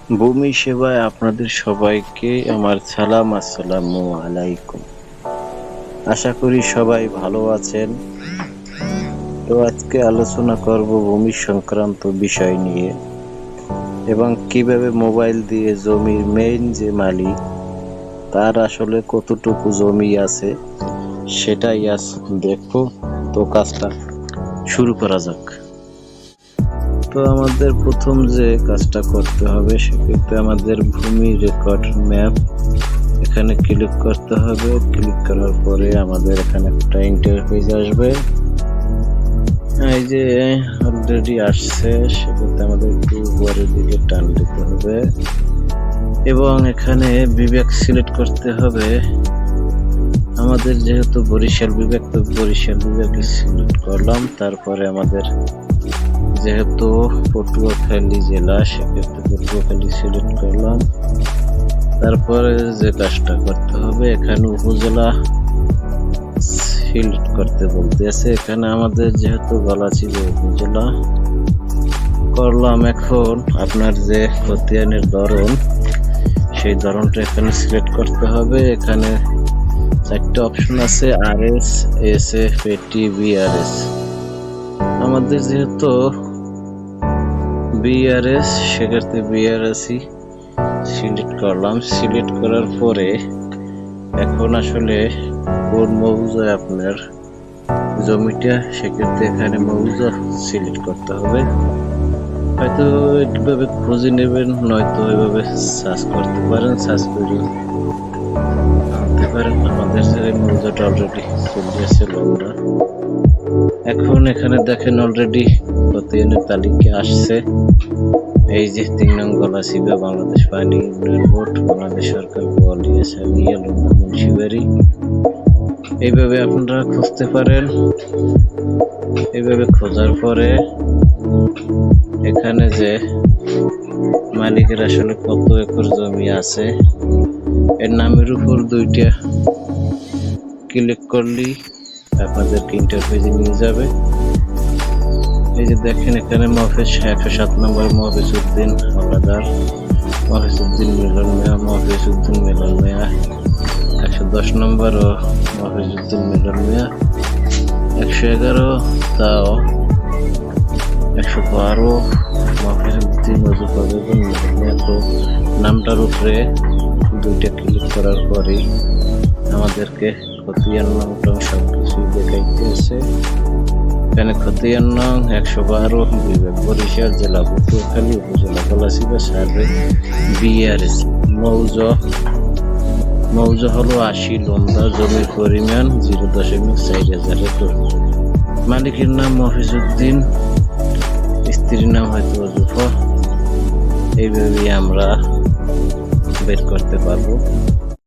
ভূমি সেবায় আপনাদের সবাইকে আমার সালাম, আসসালামু আলাইকুম। আশা করি সবাই ভালো আছেন। তো আজকে আলোচনা করব ভূমি সংক্রান্ত বিষয় নিয়ে এবং কিভাবে মোবাইল দিয়ে জমির মেইন যে মালিক তার আসলে কতটুকু জমি আছে সেটাই আজ দেখো। তো কাজটা শুরু করা যাক। তো আমাদের প্রথম যে কাজটা করতে হবে সেক্ষেত্রে আমাদের ভূমি রেকর্ড ম্যাপ এখানে ক্লিক করতে হবে। ক্লিক করার পরে আমাদের এখানে একটা ইন্টারফেস আসবে। এই যে অলরেডি আসছে, সেক্ষেত্রে আমাদের একটু উপরের দিকে টান দিতে হবে এবং এখানে বিভাগ সিলেক্ট করতে হবে। আমাদের যেহেতু বরিশাল বিভাগ, তো বরিশাল বিভাগে সিলেক্ট করলাম। তারপরে আমাদের যেহেতু পটুয়াখালী জেলা, সেক্ষেত্রে পটুয়াখালী সিলেক্ট করলাম। তারপরে যে কাজটা করতে হবে এখানে উপজেলা সিলেক্ট করতে বলতেছে। এখানে আমাদের যেহেতু গলাচিপা উপজেলা করলাম। এখন আপনার যে খতিয়ানের ধরন সেই ধরনটা এখানে সিলেক্ট করতে হবে। এখানে চারটা অপশন আছে, RS, SF, AT, BRS। আমাদের যেহেতু BRS, সেক্ষেত্রে BRS-ই সিলেক্ট করলাম। সিলেক্ট করার পরে এখন আসলে কোন মৌজায় আপনার জমিটা, সেক্ষেত্রে এখানে মৌজা সিলেক্ট করতে হবে। হয়তো এইভাবে খুঁজে নেবেন, নয়তো এইভাবে সার্চ করতে পারেন। সার্চ করে আনতে পারেন। আমাদের যে মৌজাটা অলরেডি চলে আসছিল আমরা। এখন এখানে দেখেন অলরেডি খতিয়ানের তালিকা আসছে। এই যে 3 নং গলাচিপা, বাংলাদেশ পানি উন্নয়ন বোর্ড, বাংলাদেশ সরকার, বোয়ালিয়া, সালিয়া, লন্দা, মুন্সিবাড়ি। এইভাবে আপনারা খুঁজতে পারেন। এইভাবে খোঁজার পরে এখানে যে মালিকের আসলে কত একর জমি আছে এর নামের উপর দুইটা ক্লিক করলেই আপনাদেরকে ইন্টারফেসে নিয়ে যাবে। এই যে দেখেন এখানে মহাফেজ 107 নম্বর মহাফেজ উদ্দিন হাওলাদার, মহাফেজ উদ্দিন মিলন মিয়া, মহাফেজ উদ্দিন মিলন মিয়া 110 নম্বর ও মহাফেজ উদ্দিন মিলন মিয়া 111, তাও 112 মহাফেজ উদ্দিন ওজুফা বেগম মিলন মিয়া। তো নামটার উপরে দুইটা ক্লিক করার পরেই আমাদেরকে খতিয়ান নামটা সবকিছু দেখাইতেছে। এখানে খতিয়ান নং 112, বিভাগ বরিশাল, জেলা পটুয়াখালী, উপজেলা গলাচিপা, সার্ভে BRS। মৌজা হলো 80 লন্দা, জমির পরিমাণ 0.4000 একর। মালিকের নাম মহাফেজ উদ্দিন, স্ত্রীর নাম হয়তো ওজুফা। এইভাবেই আমরা বের করতে পারবো।